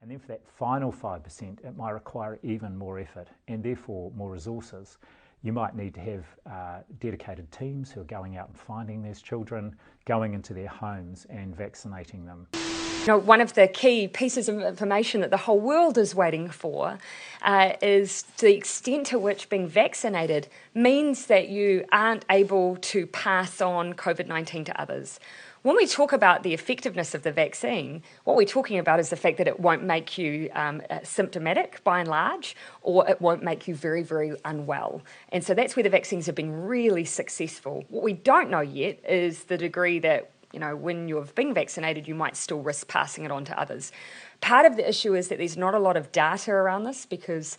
And then for that final 5%, it might require even more effort and therefore more resources. You might need to have dedicated teams who are going out and finding these children, going into their homes and vaccinating them. You know, one of the key pieces of information that the whole world is waiting for is the extent to which being vaccinated means that you aren't able to pass on COVID-19 to others. When we talk about the effectiveness of the vaccine, what we're talking about is the fact that it won't make you symptomatic by and large, or it won't make you very, very unwell. And so that's where the vaccines have been really successful. What we don't know yet is the degree that, you know, when you've been vaccinated, you might still risk passing it on to others. Part of the issue is that there's not a lot of data around this because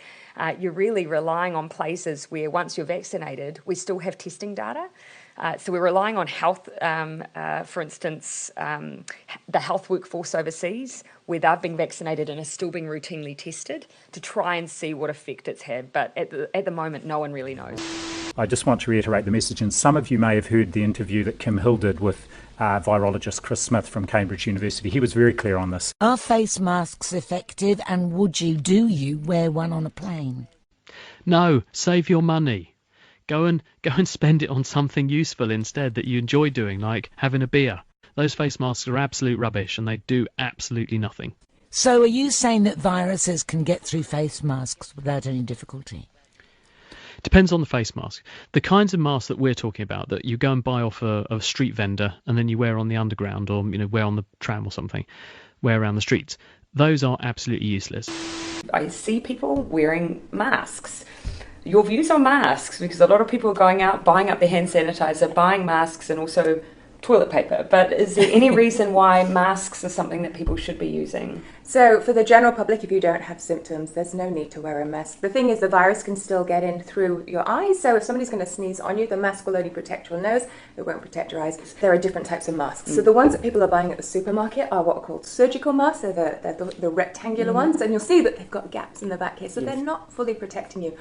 you're really relying on places where once you're vaccinated, we still have testing data. So we're relying on health, for instance, the health workforce overseas, where they've been vaccinated and are still being routinely tested to try and see what effect it's had. But at the moment, no one really knows. I just want to reiterate the message, and some of you may have heard the interview that Kim Hill did with virologist Chris Smith from Cambridge University. He was very clear on this. Are face masks effective, and do you wear one on a plane? No, save your money. Go and spend it on something useful instead that you enjoy doing, like having a beer. Those face masks are absolute rubbish and they do absolutely nothing. So are you saying that viruses can get through face masks without any difficulty? Depends on the face mask. The kinds of masks that we're talking about that you go and buy off a street vendor and then you wear on the underground, or wear on the tram or something, wear around the streets, those are absolutely useless. I see people wearing masks. Your views on masks, because a lot of people are going out, buying up their hand sanitizer, buying masks and also toilet paper. But is there any reason why masks are something that people should be using? So for the general public, if you don't have symptoms, there's no need to wear a mask. The thing is, the virus can still get in through your eyes. So if somebody's going to sneeze on you, the mask will only protect your nose. It won't protect your eyes. There are different types of masks. So the ones that people are buying at the supermarket are what are called surgical masks. They're the rectangular ones. And you'll see that they've got gaps in the back here. So they're not fully protecting you.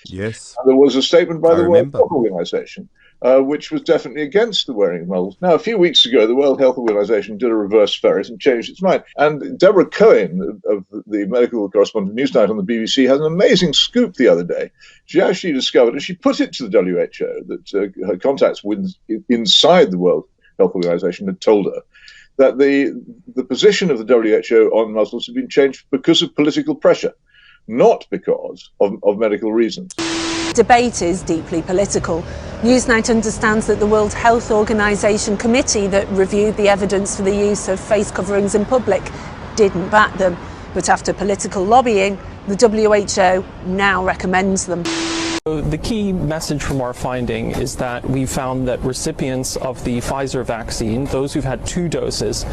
Yes. There was a statement by the World Health Organization, which was definitely against the wearing of muzzles. Now, a few weeks ago, the World Health Organization did a reverse ferret and changed its mind. And Deborah Cohen of the medical correspondent Newsnight on the BBC has an amazing scoop the other day. She actually discovered, and she put it to the WHO, that her contacts inside the World Health Organization had told her that the position of the WHO on muzzles had been changed because of political pressure, not because of medical reasons. Debate is deeply political. Newsnight understands that the World Health Organization committee that reviewed the evidence for the use of face coverings in public didn't back them. But after political lobbying, the WHO now recommends them. So the key message from our finding is that we found that recipients of the Pfizer vaccine, those who've had 2 doses,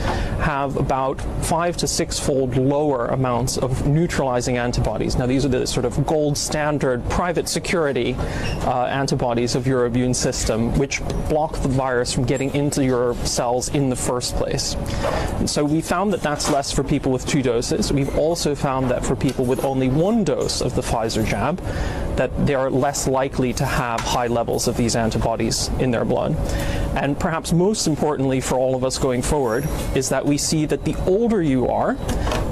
have about 5 to 6-fold lower amounts of neutralizing antibodies. Now, these are the sort of gold standard private security antibodies of your immune system, which block the virus from getting into your cells in the first place. And so we found that that's less for people with 2 doses. We've also found that for people with only 1 dose of the Pfizer jab, that they are less likely to have high levels of these antibodies in their blood. And perhaps most importantly for all of us going forward is that we see that the older you are,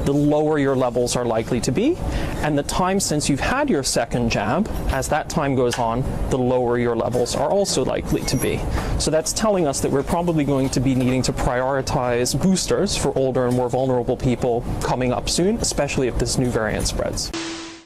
the lower your levels are likely to be, and the time since you've had your second jab, as that time goes on, the lower your levels are also likely to be. So that's telling us that we're probably going to be needing to prioritize boosters for older and more vulnerable people coming up soon, especially if this new variant spreads.